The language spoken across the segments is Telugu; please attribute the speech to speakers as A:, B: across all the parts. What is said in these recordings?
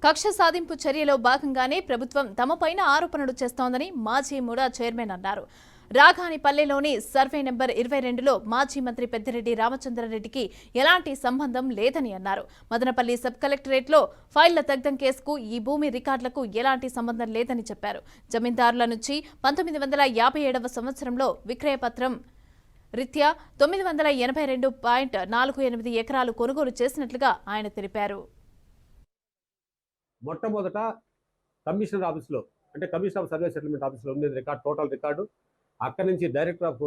A: కక్ష సాధింపు చర్యలో భాగంగానే ప్రభుత్వం తమపైన ఆరోపణలు చేస్తోందని మాజీ ముడా చైర్మన్ అన్నారు. రాఘానిపల్లెలోని సర్వే నెంబర్ 22లో మాజీ మంత్రి పెద్దిరెడ్డి రామచంద్రారెడ్డికి ఎలాంటి సంబంధం లేదని అన్నారు. మదనపల్లి సబ్ కలెక్టరేట్లో ఫైళ్ల దగ్ధం కేసుకు ఈ భూమి రికార్డులకు ఎలాంటి సంబంధం లేదని చెప్పారు. జమీందారుల నుంచి 1957వ సంవత్సరంలో విక్రయపత్రం రీత్యా 982.48 ఎకరాలు కొనుగోలు చేసినట్లుగా ఆయన తెలిపారు.
B: మొట్టమొదట కమిషనర్ ఆఫీస్లో అంటే కమిషనర్ ఆఫ్ సర్వే సెటిల్మెంట్ ఆఫీస్లో ఉండేది రికార్డు, టోటల్ రికార్డు. అక్కడి నుంచి డైరెక్టర్ ఆఫ్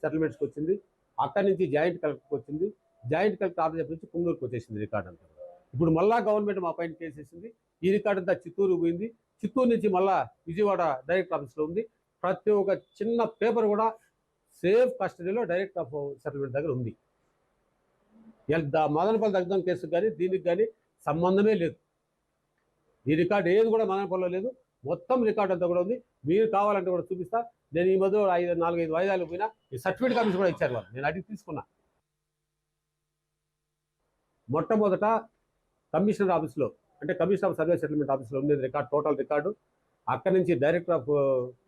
B: సెటిల్మెంట్స్కి వచ్చింది, అక్కడి నుంచి జాయింట్ కలెక్టర్కి వచ్చింది, జాయింట్ కలెక్టర్ ఆఫీస్ నుంచి పుంగూరుకి వచ్చేసింది రికార్డు అంతా. ఇప్పుడు మళ్ళా గవర్నమెంట్ మా పైన కేసు వేసింది. ఈ రికార్డు అంతా చిత్తూరు పోయింది. చిత్తూరు నుంచి మళ్ళా విజయవాడ డైరెక్టర్ ఆఫీస్లో ఉంది. ప్రతి ఒక్క చిన్న పేపర్ కూడా సేఫ్ కస్టడీలో డైరెక్టర్ ఆఫ్ సెటిల్మెంట్ దగ్గర ఉంది. మదనపల్లి దగ్ధం కేసుకు కానీ దీనికి కానీ సంబంధమే లేదు. ఈ రికార్డు ఏది కూడా మదనపల్లిలో లేదు. మొత్తం రికార్డు అంతా కూడా ఉంది. మీరు కావాలంటే కూడా చూపిస్తా. నేను ఈ మధ్య 4-5 వాయిదాలు పోయినా ఈ సర్టిఫికేట్ కాపీస్ కూడా ఇచ్చారు వాళ్ళు. నేను అడిగి తీసుకున్నా. మొట్టమొదట కమిషనర్ ఆఫీస్లో అంటే కమిషనర్ ఆఫ్ సర్వే సెటిల్మెంట్ ఆఫీస్లో ఉండేది రికార్డు, టోటల్ రికార్డు. అక్కడి నుంచి డైరెక్టర్ ఆఫ్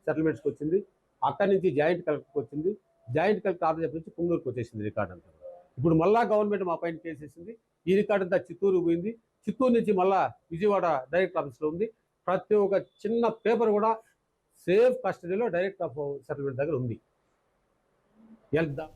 B: సెటిల్మెంట్స్కి వచ్చింది, అక్కడి నుంచి జాయింట్ కలెక్టర్కి వచ్చింది, జాయింట్ కలెక్టర్ ఆఫీస్ నుంచి పుంగూరుకి వచ్చేసింది రికార్డు అంతా. ఇప్పుడు మళ్ళా గవర్నమెంట్ మా పైన కేసు వేసింది. ఈ రికార్డు అంతా చిత్తూరు పోయింది. చిత్తూరు నుంచి మళ్ళా విజయవాడ డైరెక్టర్ ఆఫీస్లో ఉంది. ప్రతి ఒక్క చిన్న పేపర్ కూడా సేఫ్ కస్టడీలో డైరెక్టర్ ఆఫ్ సెటిల్మెంట్ దగ్గర ఉంది.